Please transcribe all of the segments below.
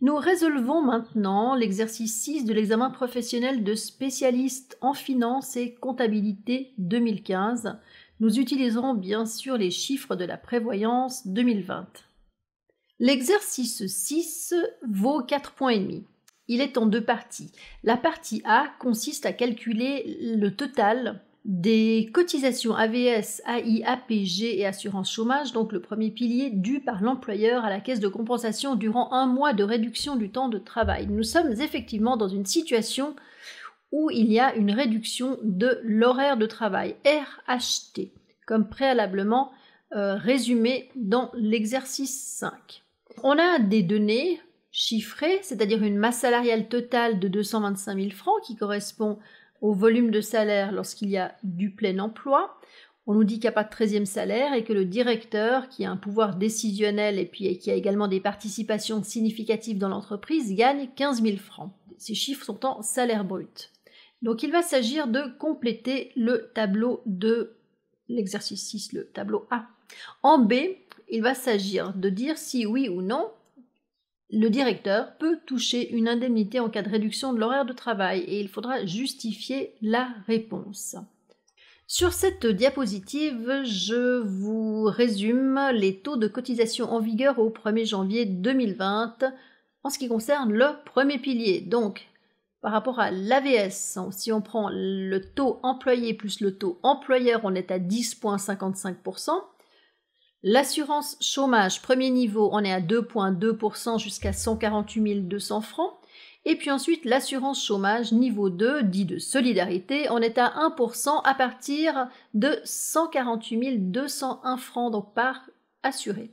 Nous résolvons maintenant l'exercice 6 de l'examen professionnel de spécialiste en finance et comptabilité 2015. Nous utiliserons bien sûr les chiffres de la prévoyance 2020. L'exercice 6 vaut 4,5 points. Il est en deux parties. La partie A consiste à calculer le total des cotisations AVS, AI, APG et assurance chômage, donc le premier pilier dû par l'employeur à la caisse de compensation durant un mois de réduction du temps de travail. Nous sommes effectivement dans une situation où il y a une réduction de l'horaire de travail, RHT, comme préalablement résumé dans l'exercice 5. On a des données chiffrées, c'est-à-dire une masse salariale totale de 225 000 francs qui correspond au volume de salaire lorsqu'il y a du plein emploi. On nous dit qu'il n'y a pas de 13e salaire et que le directeur, qui a un pouvoir décisionnel et puis qui a également des participations significatives dans l'entreprise, gagne 15 000 francs. Ces chiffres sont en salaire brut. Donc il va s'agir de compléter le tableau de l'exercice 6, le tableau A. En B, il va s'agir de dire si oui ou non le directeur peut toucher une indemnité en cas de réduction de l'horaire de travail et il faudra justifier la réponse. Sur cette diapositive, je vous résume les taux de cotisation en vigueur au 1er janvier 2020 en ce qui concerne le premier pilier. Donc, par rapport à l'AVS, si on prend le taux employé plus le taux employeur, on est à 10,55%. L'assurance chômage, premier niveau, on est à 2,2% jusqu'à 148 200 francs. Et puis ensuite, l'assurance chômage, niveau 2, dit de solidarité, on est à 1% à partir de 148 201 francs, donc par assuré.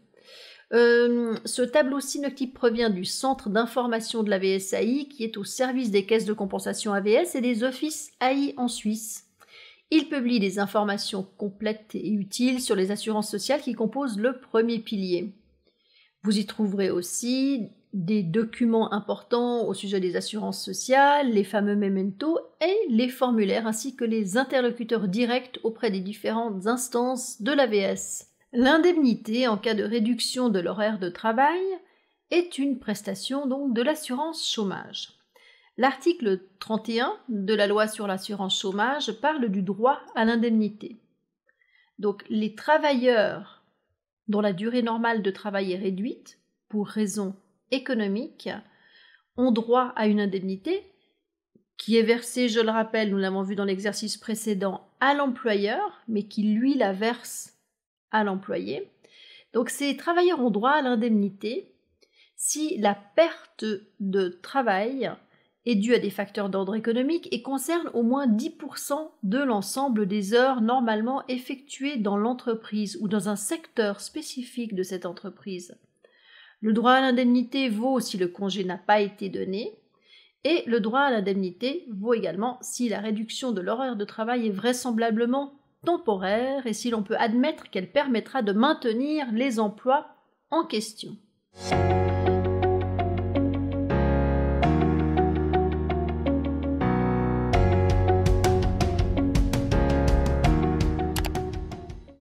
Ce tableau synoptique provient du centre d'information de la VSAI, qui est au service des caisses de compensation AVS et des offices AI en Suisse. Il publie des informations complètes et utiles sur les assurances sociales qui composent le premier pilier. Vous y trouverez aussi des documents importants au sujet des assurances sociales, les fameux mementos et les formulaires ainsi que les interlocuteurs directs auprès des différentes instances de l'AVS. L'indemnité en cas de réduction de l'horaire de travail est une prestation donc de l'assurance chômage. L'article 31 de la loi sur l'assurance chômage parle du droit à l'indemnité. Donc les travailleurs dont la durée normale de travail est réduite pour raisons économiques ont droit à une indemnité qui est versée, je le rappelle, nous l'avons vu dans l'exercice précédent, à l'employeur, mais qui lui la verse à l'employé. Donc ces travailleurs ont droit à l'indemnité si la perte de travail est due à des facteurs d'ordre économique et concerne au moins 10% de l'ensemble des heures normalement effectuées dans l'entreprise ou dans un secteur spécifique de cette entreprise. Le droit à l'indemnité vaut si le congé n'a pas été donné et le droit à l'indemnité vaut également si la réduction de l'horaire de travail est vraisemblablement temporaire et si l'on peut admettre qu'elle permettra de maintenir les emplois en question.